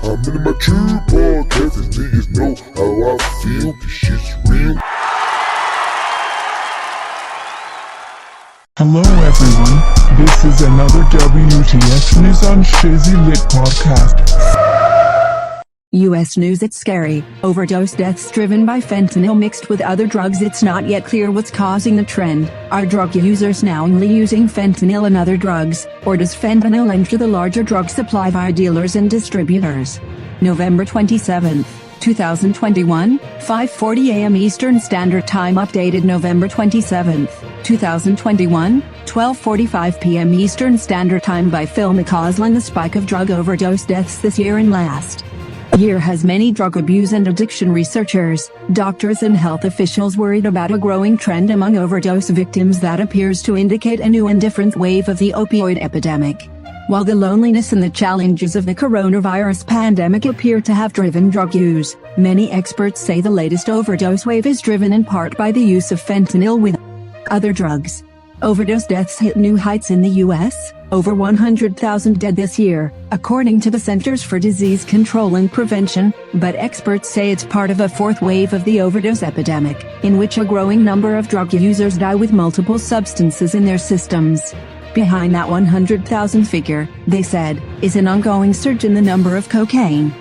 I'm in my true podcast, these niggas know how I feel, this shit's real. Hello everyone, this is another WTF News on Shizzy Lit Podcast. U.S. news. It's scary. Overdose deaths driven by fentanyl mixed with other drugs. It's not yet clear what's causing the trend. Are drug users now only using fentanyl and other drugs, or does fentanyl enter the larger drug supply via dealers and distributors? November 27, 2021, 5:40 a.m. Eastern Standard Time. Updated November 27, 2021, 12:45 p.m. Eastern Standard Time by Phil McCausland. The spike of drug overdose deaths this year and last year has many drug abuse and addiction researchers, doctors and health officials worried about a growing trend among overdose victims that appears to indicate a new and different wave of the opioid epidemic. While the loneliness and the challenges of the coronavirus pandemic appear to have driven drug use, many experts say the latest overdose wave is driven in part by the use of fentanyl with other drugs. Overdose deaths hit new heights in the U.S., over 100,000 dead this year, according to the Centers for Disease Control and Prevention, but experts say it's part of a fourth wave of the overdose epidemic, in which a growing number of drug users die with multiple substances in their systems. Behind that 100,000 figure, they said, is an ongoing surge in the number of cocaine,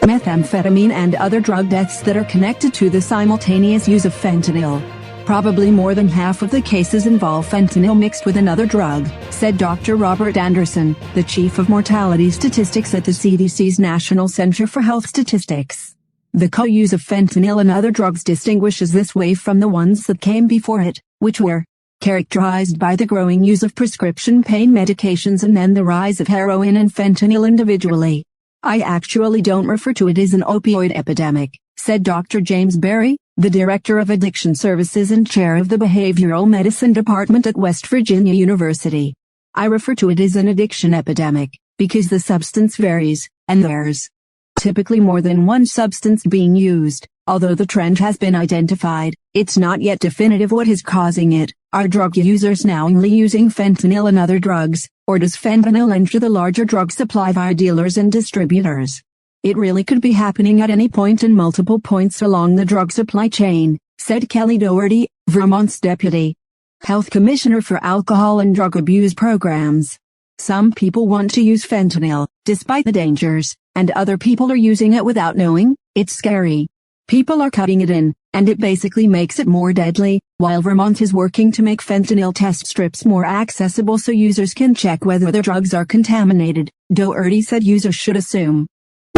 methamphetamine and other drug deaths that are connected to the simultaneous use of fentanyl. Probably more than half of the cases involve fentanyl mixed with another drug, said Dr. Robert Anderson, the chief of mortality statistics at the CDC's National Center for Health Statistics. The co-use of fentanyl and other drugs distinguishes this wave from the ones that came before it, which were characterized by the growing use of prescription pain medications and then the rise of heroin and fentanyl individually. I actually don't refer to it as an opioid epidemic, said Dr. James Berry, the director of addiction services and chair of the behavioral medicine department at West Virginia University. I refer to it as an addiction epidemic, because the substance varies, and there's typically more than one substance being used. Although the trend has been identified, it's not yet definitive what is causing it. Are drug users now only using fentanyl and other drugs, or does fentanyl enter the larger drug supply via dealers and distributors? It really could be happening at any point and multiple points along the drug supply chain, said Kelly Doherty, Vermont's deputy health commissioner for alcohol and drug abuse programs. Some people want to use fentanyl, despite the dangers, and other people are using it without knowing. It's scary. People are cutting it in, and it basically makes it more deadly. While Vermont is working to make fentanyl test strips more accessible so users can check whether their drugs are contaminated, Doherty said users should assume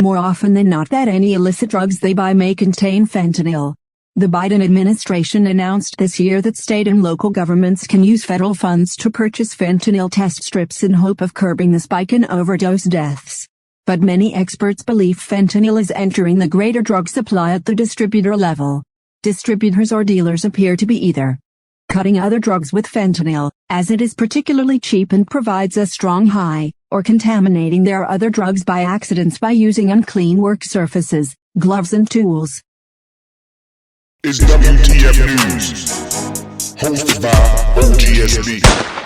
more often than not that any illicit drugs they buy may contain fentanyl. The Biden administration announced this year that state and local governments can use federal funds to purchase fentanyl test strips in hope of curbing the spike in overdose deaths. But many experts believe fentanyl is entering the greater drug supply at the distributor level. Distributors or dealers appear to be either cutting other drugs with fentanyl, as it is particularly cheap and provides a strong high, or contaminating their other drugs by accidents by using unclean work surfaces, gloves and tools. It's WTF News, hosted by OGSB.